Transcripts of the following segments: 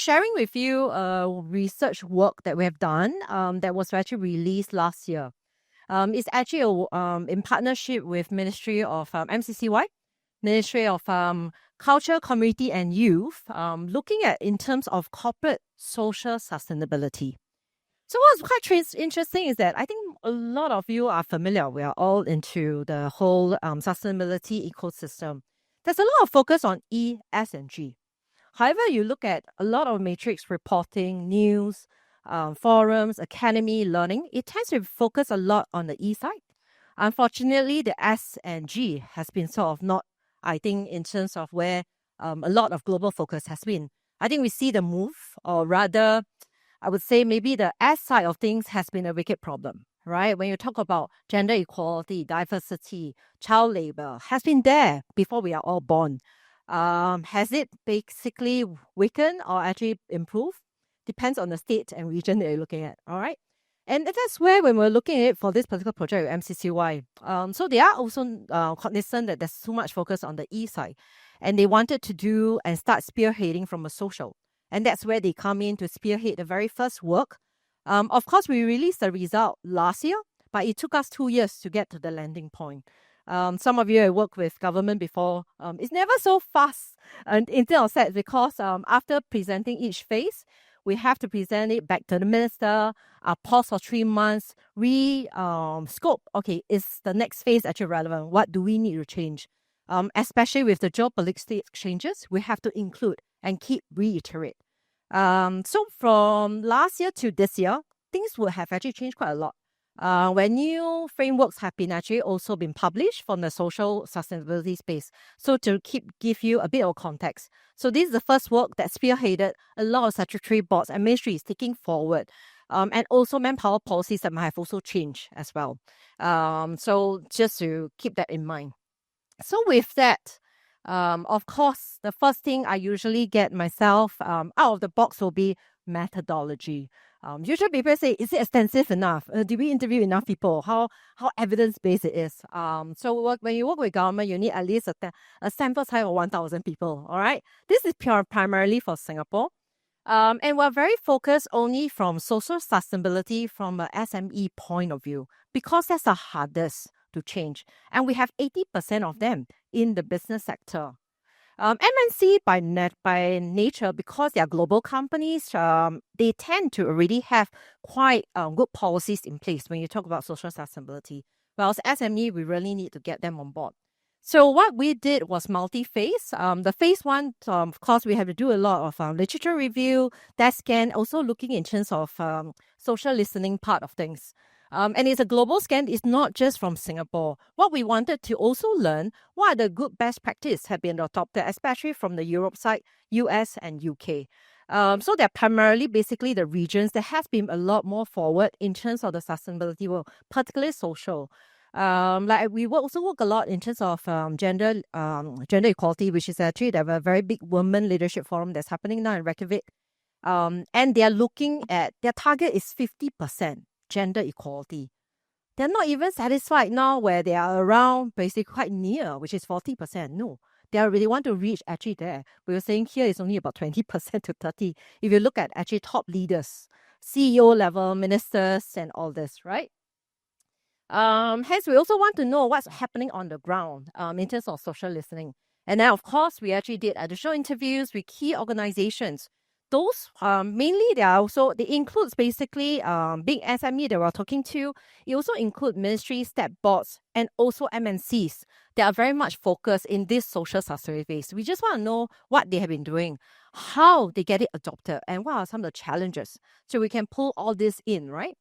sharing with you a research work that we have done that was actually released last year. It's actually in partnership with Ministry of MCCY, Ministry of Culture, Community and Youth, looking at in terms of corporate social sustainability. So what's quite interesting is that I think a lot of you are familiar. We are all into the whole sustainability ecosystem. There's a lot of focus on E, S, and G. However, you look at a lot of matrix reporting, news, forums, academy, learning, it tends to focus a lot on the E side. Unfortunately, the S and G has been sort of not, I think, in terms of where a lot of global focus has been. I think we see the move, or rather, I would say maybe the S side of things has been a wicked problem, right? When you talk about gender equality, diversity, child labor, has been there before we are all born. Has it basically weakened or actually improved? Depends on the state and region that you're looking at, all right? And that's where when we're looking at it for this particular project with MCCY, so they are also cognizant that there's too much focus on the E side. And they wanted to do and start spearheading from a social. And that's where they come in to spearhead the very first work. Of course, we released the result last year, but it took us 2 years to get to the landing point. Some of you have worked with government before. It's never so fast in terms of sets because after presenting each phase, we have to present it back to the minister, pause for 3 months, scope. Okay, is the next phase actually relevant? What do we need to change? Especially with the geopolitical changes, we have to include and keep reiterate. So from last year to this year, things will have actually changed quite a lot. When new frameworks have been actually also been published from the social sustainability space. So to give you a bit of context. So this is the first work that spearheaded a lot of statutory boards and ministries taking forward. And also manpower policies that might have also changed as well. So just to keep that in mind. So with that, of course, the first thing I usually get myself out of the box will be methodology. Usually people say, is it extensive enough? Did we interview enough people? How evidence-based it is? So when you work with government, you need at least a sample size of 1,000 people, all right? This is primarily for Singapore. And we're very focused only from social sustainability from an SME point of view, because that's the hardest to change. And we have 80% of them in the business sector. MNC by nature, because they are global companies, they tend to already have quite good policies in place when you talk about social sustainability. Whereas SME, we really need to get them on board. So what we did was multi-phase. The phase one, of course, we have to do a lot of literature review, desk scan, also looking in terms of social listening part of things. And it's a global scan. It's not just from Singapore. What we wanted to also learn, what are the good best practice have been adopted, especially from the Europe side, US and UK. So they're primarily basically the regions that have been a lot more forward in terms of the sustainability world, particularly social. Like we also work a lot in terms of gender equality, which is actually they have a very big women leadership forum that's happening now in Reykjavik. And they're looking at their target is 50% gender equality. They're not even satisfied now where they are around basically quite near, which is 40%. No, they really want to reach actually there. We were saying here it's only about 20% to 30%. If you look at actually top leaders, CEO level, ministers and all this, right? Hence, we also want to know what's happening on the ground in terms of social listening. And then, of course, we actually did additional interviews with key organizations. Those mainly they include basically big SME that we're talking to. It also include ministry, step boards, and also MNCs. They are very much focused in this social sustainability phase. We just want to know what they have been doing, how they get it adopted, and what are some of the challenges. So we can pull all this in, right?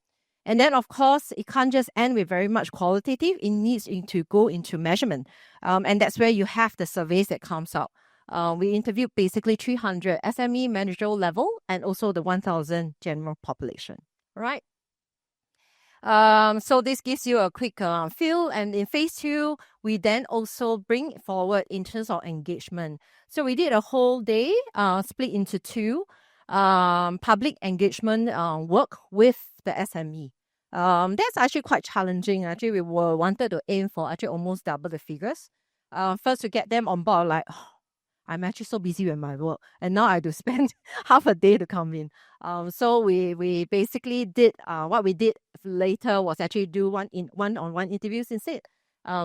And then, of course, it can't just end with very much qualitative. It needs to go into measurement. And that's where you have the surveys that comes out. We interviewed basically 300 SME managerial level and also the 1,000 general population, right? So this gives you a quick feel. And in phase 2, we then also bring forward in terms of engagement. So we did a whole day split into 2 public engagement work with the SME. That's actually quite challenging. Actually, we wanted to aim for actually almost double the figures. First to get them on board, like, I'm actually so busy with my work, and now I have to spend half a day to come in. So we basically did what we did later was actually do one-on-one interviews instead.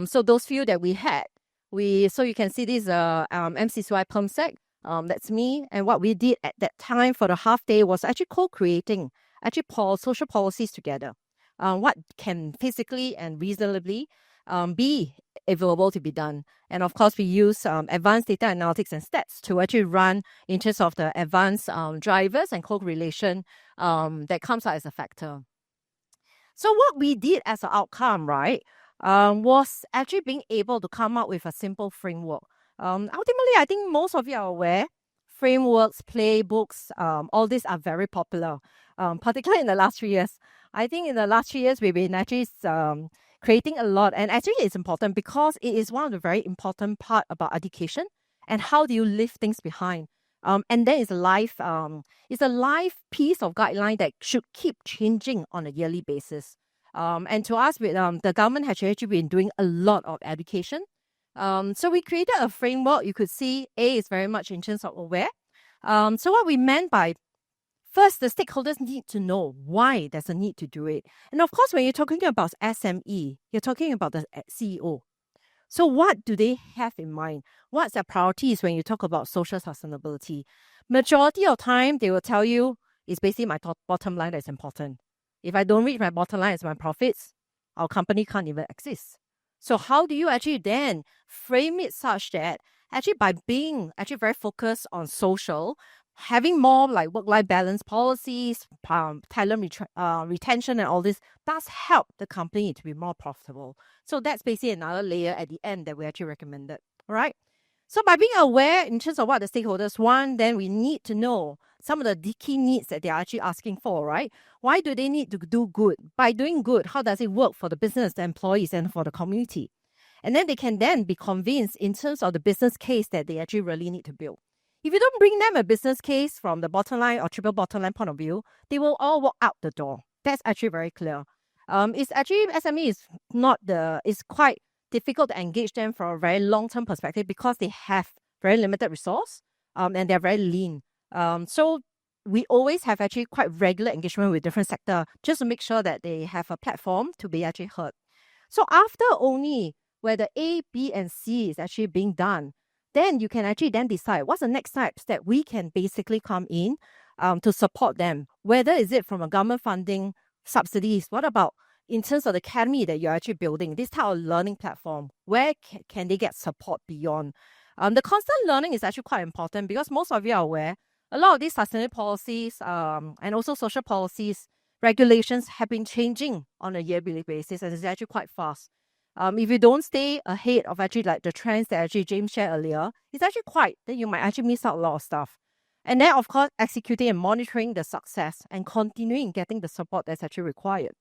So those few that we had, so you can see this MCCY Perm Sec. That's me, and what we did at that time for the half day was actually co-creating social policies together. What can physically and reasonably be available to be done. And of course, we use advanced data analytics and stats to actually run in terms of the advanced drivers and correlation that comes out as a factor. So what we did as an outcome, right, was actually being able to come up with a simple framework. Ultimately, I think most of you are aware, frameworks, playbooks, all these are very popular, particularly in the last 3 years. I think in the last 3 years, we've been actually creating a lot. And actually, it's important because it is one of the very important part about education and how do you leave things behind. And then it's a live piece of guideline that should keep changing on a yearly basis. And to us, the government has actually been doing a lot of education. So we created a framework. You could see A is very much in terms of aware. So what we meant by first, the stakeholders need to know why there's a need to do it. And of course, when you're talking about SME, you're talking about the CEO. So what do they have in mind? What's their priorities when you talk about social sustainability? Majority of time, they will tell you it's basically my bottom line that's important. If I don't reach my bottom line as my profits, our company can't even exist. So how do you actually then frame it such that actually by being actually very focused on social, having more like work-life balance policies, talent retention and all this does help the company to be more profitable. So that's basically another layer at the end that we actually recommended. All right. So by being aware in terms of what the stakeholders want, then we need to know some of the key needs that they're actually asking for, right? Why do they need to do good? By doing good, how does it work for the business, the employees, and for the community? And then they can then be convinced in terms of the business case that they actually really need to build. If you don't bring them a business case from the bottom line or triple bottom line point of view, they will all walk out the door. That's actually very clear. It's actually SME it's quite difficult to engage them for a very long-term perspective because they have very limited resource and they're very lean. So we always have actually quite regular engagement with different sector just to make sure that they have a platform to be actually heard. So after only where the A, B, and C is actually being done, then you can actually then decide what's the next steps that we can basically come in to support them. Whether is it from a government funding, subsidies, what about in terms of the academy that you're actually building, this type of learning platform, where can they get support beyond? The constant learning is actually quite important because most of you are aware, a lot of these sustainability policies and also social policies, regulations have been changing on a yearly basis and it's actually quite fast. If you don't stay ahead of actually like the trends that actually James shared earlier, it's actually then you might actually miss out a lot of stuff. And then, of course, executing and monitoring the success and continuing getting the support that's actually required.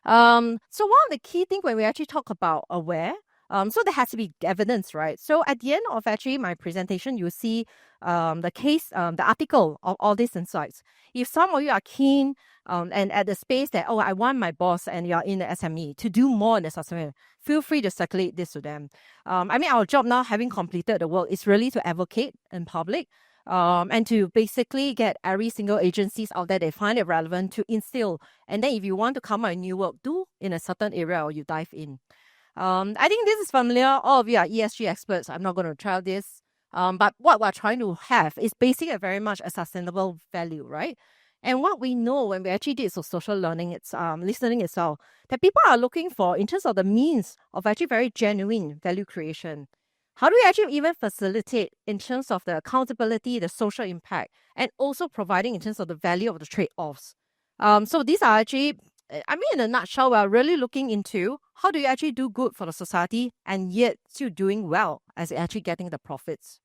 So one of the key things when we actually talk about aware, so there has to be evidence, right? So at the end of actually my presentation, you see the case, the article of all these insights. If some of you are keen and at the space that, I want my boss and you're in the SME to do more in the sustainability, feel free to circulate this to them. Our job now, having completed the work, is really to advocate in public and to basically get every single agencies out there they find it relevant to instill. And then if you want to come out with new work, do in a certain area or you dive in. I think this is familiar. All of you are ESG experts. I'm not going to try this. But what we're trying to have is basically very much a sustainable value, right? And what we know when we actually did social learning, it's listening itself, that people are looking for in terms of the means of actually very genuine value creation. How do we actually even facilitate in terms of the accountability, the social impact, and also providing in terms of the value of the trade-offs? So these are actually, in a nutshell, we're really looking into how do you actually do good for the society and yet still doing well as actually getting the profits.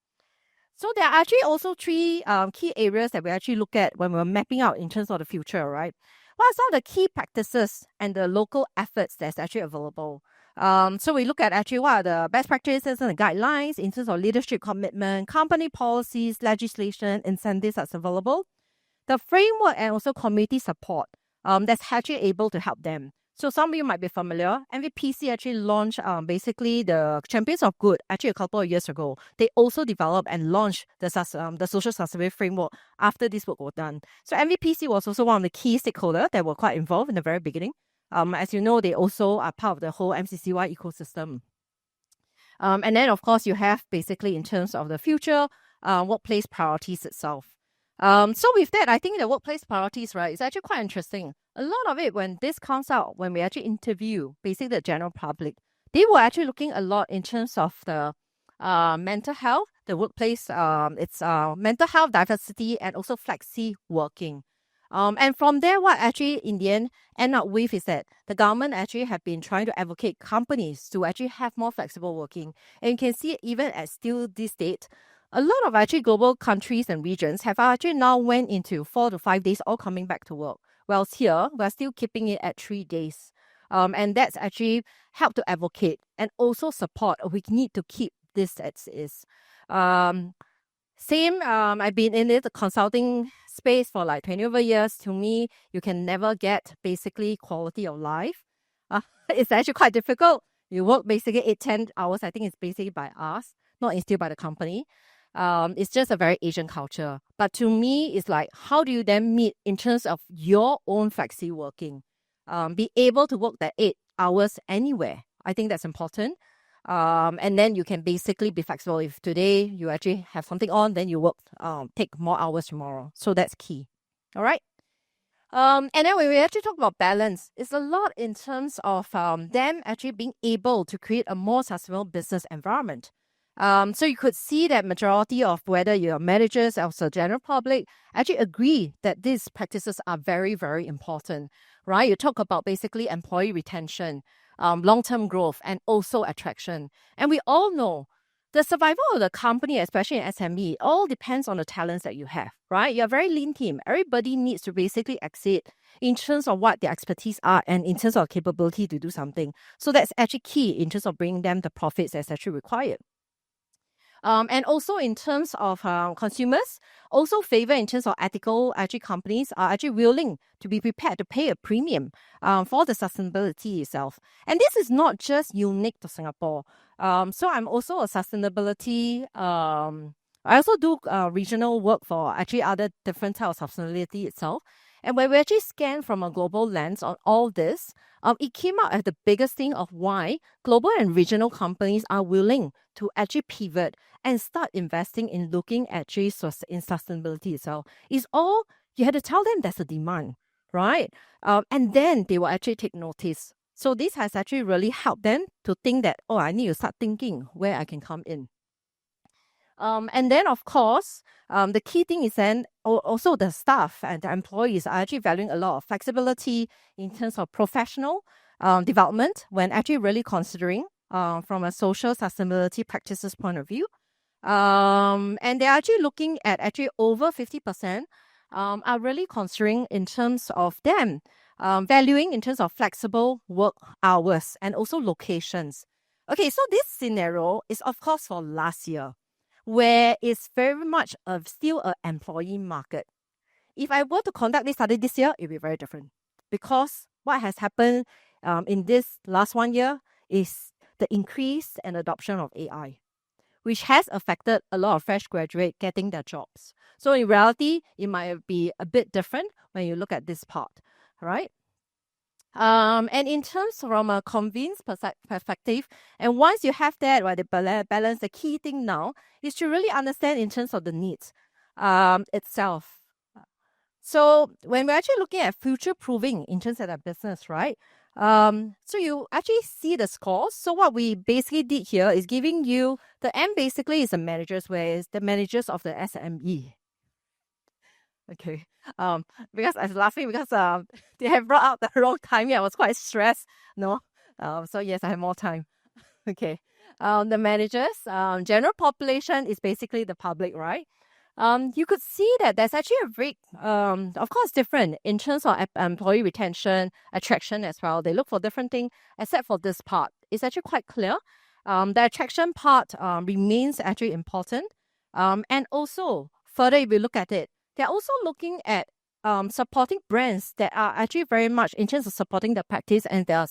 So there are actually also three key areas that we actually look at when we're mapping out in terms of the future, right? What are some of the key practices and the local efforts that's actually available? So we look at actually what are the best practices and the guidelines in terms of leadership commitment, company policies, legislation, incentives that's available, the framework and also community support that's actually able to help them. So some of you might be familiar. MVPC actually launched basically the Champions of Good actually a couple of years ago. They also developed and launched the social sustainability framework after this work was done. So MVPC was also one of the key stakeholders that were quite involved in the very beginning. As you know, they also are part of the whole MCCY ecosystem. And then, of course, you have basically in terms of the future workplace priorities itself. So with that, I think the workplace priorities, right, is actually quite interesting. A lot of it, when this comes out, when we actually interview basically the general public, they were actually looking a lot in terms of the mental health, the workplace, it's mental health, diversity, and also flexi working. And from there, what actually in the end up with is that the government actually have been trying to advocate companies to actually have more flexible working. And you can see even at still this date, a lot of actually global countries and regions have actually now went into 4 to 5 days all coming back to work. Whilst here, we're still keeping it at 3 days. And that's actually helped to advocate and also support. We need to keep this as is. I've been in the consulting space for like 20 over years. To me, you can never get basically quality of life. It's actually quite difficult. You work basically 8-10 hours. I think it's basically by us, not instilled by the company. It's just a very Asian culture. But to me, it's like, how do you then meet in terms of your own flexi working? Be able to work that 8 hours anywhere. I think that's important. And then you can basically be flexible. If today you actually have something on, then you work, take more hours tomorrow. So that's key. All right. And then when we actually talk about balance, it's a lot in terms of them actually being able to create a more sustainable business environment. So you could see that majority of whether you're managers or the general public actually agree that these practices are very, very important, right? You talk about basically employee retention, long-term growth, and also attraction. And we all know the survival of the company, especially in SME, all depends on the talents that you have, right? You're a very lean team. Everybody needs to basically exceed in terms of what their expertise are and in terms of capability to do something. So that's actually key in terms of bringing them the profits that's actually required. And also in terms of consumers, also favor in terms of ethical actually companies are actually willing to be prepared to pay a premium for the sustainability itself. And this is not just unique to Singapore. So I'm also a sustainability, I also do regional work for actually other different types of sustainability itself. And when we actually scan from a global lens on all this, it came out as the biggest thing of why global and regional companies are willing to actually pivot and start investing in looking at in sustainability itself. It's all, you had to tell them there's a demand, right? And then they will actually take notice. So this has actually really helped them to think that, oh, I need to start thinking where I can come in. And then, of course, the key thing is then also the staff and the employees are actually valuing a lot of flexibility in terms of professional development when actually really considering from a social sustainability practices point of view. And they're actually looking at actually over 50% are really considering in terms of them valuing in terms of flexible work hours and also locations. Okay, so this scenario is of course for last year, where it's very much still an employee market. If I were to conduct this study this year, it would be very different. Because what has happened in this last 1 year is the increase and adoption of AI, which has affected a lot of fresh graduates getting their jobs. So in reality, it might be a bit different when you look at this part, right? And in terms from a convenience perspective, and once you have that, right, the balance, the key thing now is to really understand in terms of the needs itself. So when we're actually looking at future proving in terms of the business, right? So you actually see the scores. So what we basically did here is giving you the M basically is the managers, whereas the managers of the SME. Okay. Because I was laughing because they have brought out the wrong timing. I was quite stressed. No. So yes, I have more time. Okay. The managers, general population is basically the public, right? You could see that there's actually a very, of course, different in terms of employee retention, attraction as well. They look for different things, except for this part. It's actually quite clear. The attraction part remains actually important. And also, further, if we look at it, they're also looking at supporting brands that are actually very much in terms of supporting the practice and their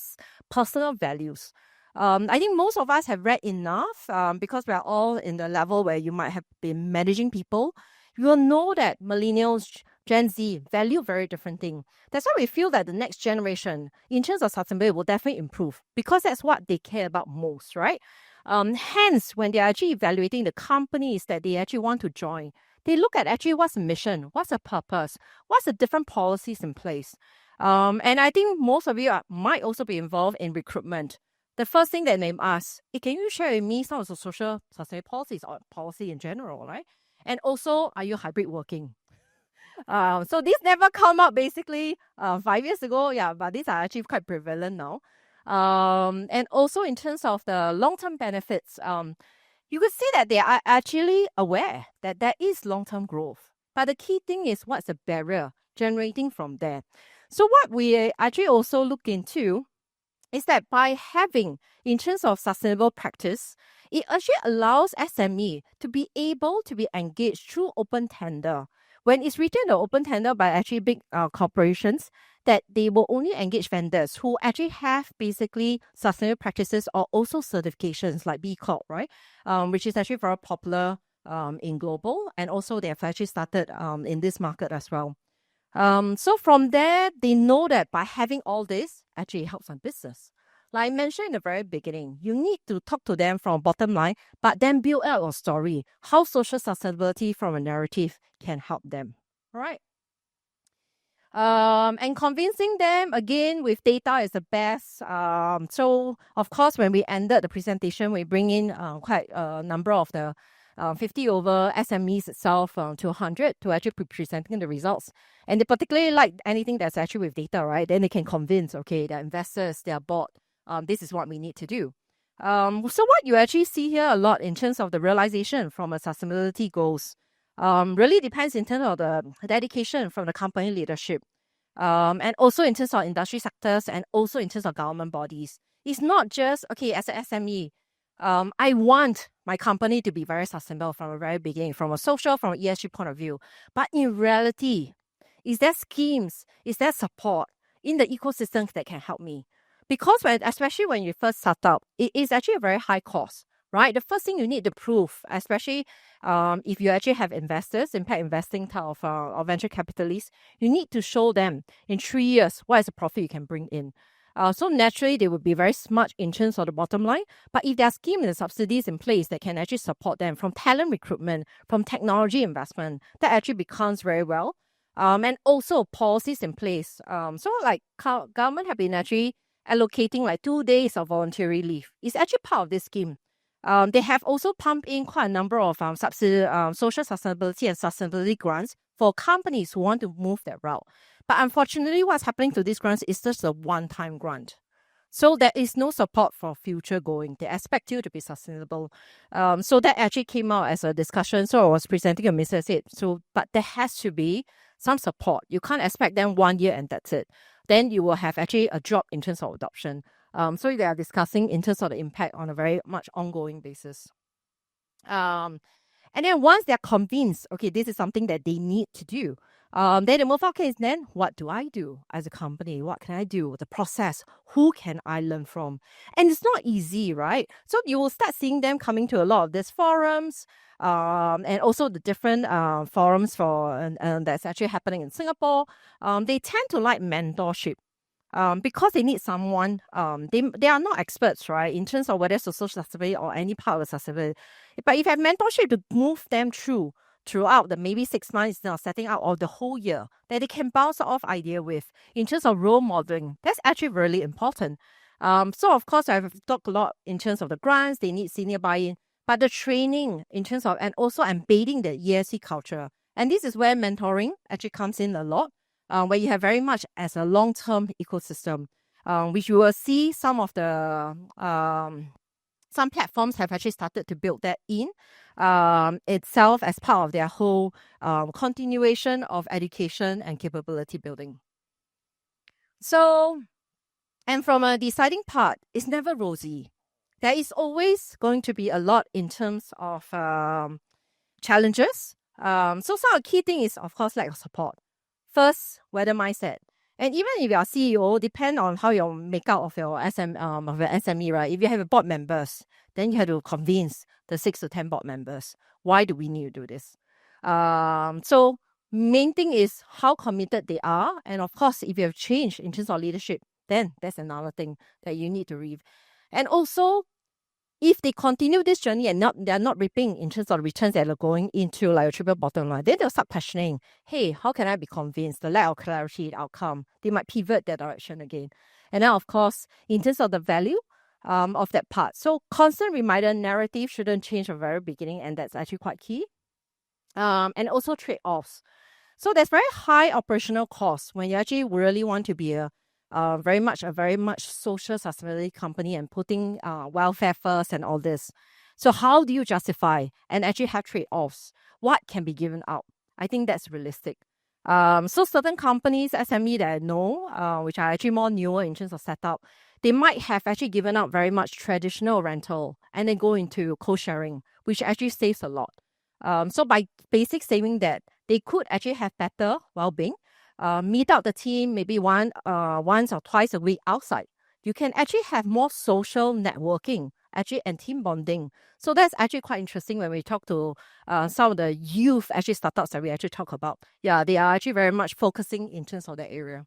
personal values. I think most of us have read enough because we are all in the level where you might have been managing people. You will know that millennials, Gen Z value very different things. That's why we feel that the next generation, in terms of sustainability, will definitely improve because that's what they care about most, right? Hence, when they're actually evaluating the companies that they actually want to join, they look at actually what's the mission, what's the purpose, what's the different policies in place. And I think most of you might also be involved in recruitment. The first thing that they ask, can you share with me some of the social sustainability policies or policy in general, right? And also, are you hybrid working? So these never come up basically 5 years ago, but these are actually quite prevalent now. And also in terms of the long-term benefits, you could see that they are actually aware that there is long-term growth. But the key thing is what's the barrier generating from there. So what we actually also look into is that by having, in terms of sustainable practice, it actually allows SME to be able to be engaged through open tender. When it's written the open tender by actually big corporations, that they will only engage vendors who actually have basically sustainable practices or also certifications like B Corp, right? Which is actually very popular in global, and also they have actually started in this market as well. So from there, they know that by having all this actually helps on business. Like I mentioned in the very beginning, you need to talk to them from bottom line, but then build out a story, how social sustainability from a narrative can help them. All right. And convincing them again with data is the best. So of course, when we ended the presentation, we bring in quite a number of the 50 over SMEs itself to 100 to actually be presenting the results. And they particularly like anything that's actually with data, right? Then they can convince, okay, their investors, their board, this is what we need to do. So what you actually see here a lot in terms of the realization from a sustainability goals really depends in terms of the dedication from the company leadership. And also in terms of industry sectors and also in terms of government bodies. It's not just, okay, as an SME, I want my company to be very sustainable from the very beginning, from a social, from an ESG point of view. But in reality, is there schemes, is there support in the ecosystems that can help me? Because especially when you first start up, it is actually a very high cost, right? The first thing you need to prove, especially if you actually have investors, impact investing type of or venture capitalists, you need to show them in 3 years what is the profit you can bring in. So naturally, they would be very smart in terms of the bottom line. But if there are schemes and subsidies in place that can actually support them from talent recruitment, from technology investment, that actually becomes very well. And also policies in place. So like government have been actually allocating like 2 days of voluntary leave. It's actually part of this scheme. They have also pumped in quite a number of social sustainability and sustainability grants for companies who want to move that route. But unfortunately, what's happening to these grants is just a one-time grant. So there is no support for future going. They expect you to be sustainable. So that actually came out as a discussion. So I was presenting a message. But there has to be some support. You can't expect them 1 year and that's it. Then you will have actually a drop in terms of adoption. So they are discussing in terms of the impact on a very much ongoing basis. And then once they're convinced, okay, this is something that they need to do, then they move, okay, then what do I do as a company? What can I do? The process, who can I learn from? And it's not easy, right? So you will start seeing them coming to a lot of these forums, and also the different forums for that's actually happening in Singapore. They tend to like mentorship. Because they need someone, they are not experts, right, in terms of whether it's social sustainability or any part of the sustainability. But if you have mentorship to move them throughout the maybe 6 months now, setting out or the whole year, that they can bounce off idea with in terms of role modeling, that's actually really important. So of course, I've talked a lot in terms of the grants, they need senior buy-in, but the training in terms of, and also embedding the ESG culture. And this is where mentoring actually comes in a lot. Where you have very much as a long-term ecosystem, which you will see some of the some platforms have actually started to build that in itself as part of their whole continuation of education and capability building. So, and from a deciding part, it's never rosy. There is always going to be a lot in terms of challenges. So some of the key thing is, of course, lack of support First, weather mindset. And even if you are CEO, depend on how your makeup of your SME, right? If you have a board members, then you have to convince the 6 to 10 board members. Why do we need to do this? So main thing is how committed they are. And of course, if you have changed in terms of leadership, then that's another thing that you need to read. And also, if they continue this journey and they're not reaping in terms of returns that are going into like a triple bottom line, then they'll start questioning, hey, how can I be convinced? The lack of clarity, the outcome, they might pivot that direction again. And then, of course, in terms of the value of that part. So constant reminder narrative shouldn't change from the very beginning, and that's actually quite key. And also trade-offs. So there's very high operational costs when you actually really want to be a very much social sustainability company and putting welfare first and all this. So how do you justify and actually have trade-offs? What can be given out? I think that's realistic. So certain companies, SME that I know, which are actually more newer in terms of setup, they might have actually given out very much traditional rental and then go into co-sharing, which actually saves a lot. So by basic saving that, they could actually have better well-being, meet out the team maybe once or twice a week outside. You can actually have more social networking actually and team bonding. So that's actually quite interesting when we talk to some of the youth actually startups that we actually talk about. Yeah, they are actually very much focusing in terms of that area.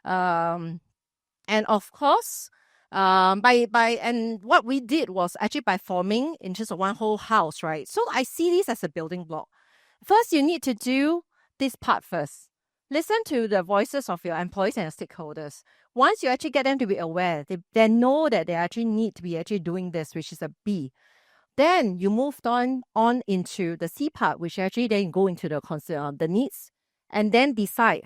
And of course, and what we did was actually by forming in terms of one whole house, right? So I see this as a building block. First, you need to do this part first. Listen to the voices of your employees and your stakeholders. Once you actually get them to be aware, they know that they actually need to be actually doing this, which is a B. Then you moved on into the C part, which actually then go into the needs, and then decide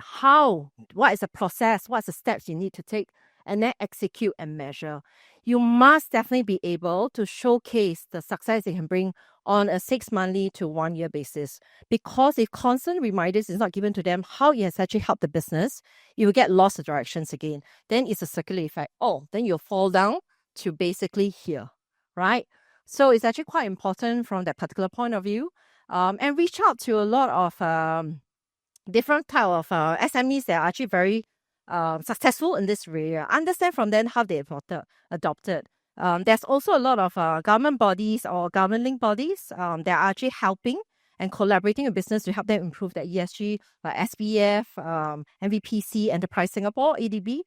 what is the process, what's the steps you need to take, and then execute and measure. You must definitely be able to showcase the success they can bring on a 6 monthly to 1 year basis. Because if constant reminders is not given to them how it has actually helped the business, you will get lost of directions again. Then it's a circular effect. Then you'll fall down to basically here, right? So it's actually quite important from that particular point of view. And reach out to a lot of different type of SMEs that are actually very successful in this area. Understand from them how they adopted. There's also a lot of government bodies or government-linked bodies that are actually helping and collaborating with business to help them improve their ESG, SBF, MVPC, Enterprise Singapore, ADB.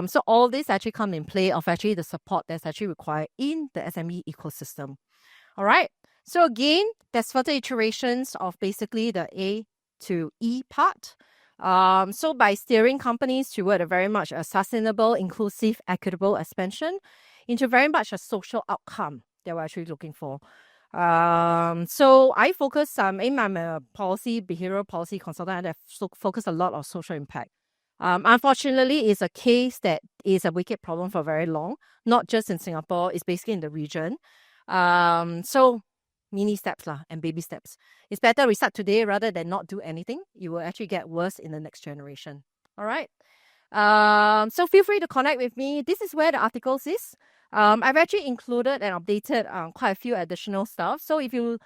So all this actually come in play of actually the support that's actually required in the SME ecosystem. All right. So again, there's further iterations of basically the A to E part. So by steering companies toward a very much a sustainable, inclusive, equitable expansion into very much a social outcome that we're actually looking for. So I focus, I'm a behavioral policy consultant, and I focus a lot on social impact. Unfortunately, it's a case that is a wicked problem for very long, not just in Singapore, it's basically in the region. So mini steps and baby steps. It's better we start today rather than not do anything. You will actually get worse in the next generation. All right. So feel free to connect with me. This is where the articles is. I've actually included and updated quite a few additional stuff. So if you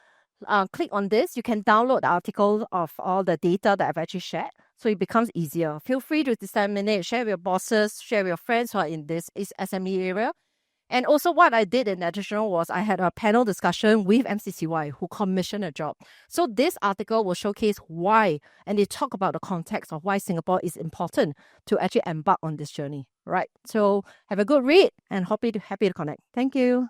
click on this, you can download the article of all the data that I've actually shared. So it becomes easier. Feel free to disseminate, share with your bosses, share with your friends who are in this SME area. And also what I did in additional was I had a panel discussion with MCCY who commissioned a job. So this article will showcase why, and they talk about the context of why Singapore is important to actually embark on this journey, right? So have a good read and happy to connect. Thank you.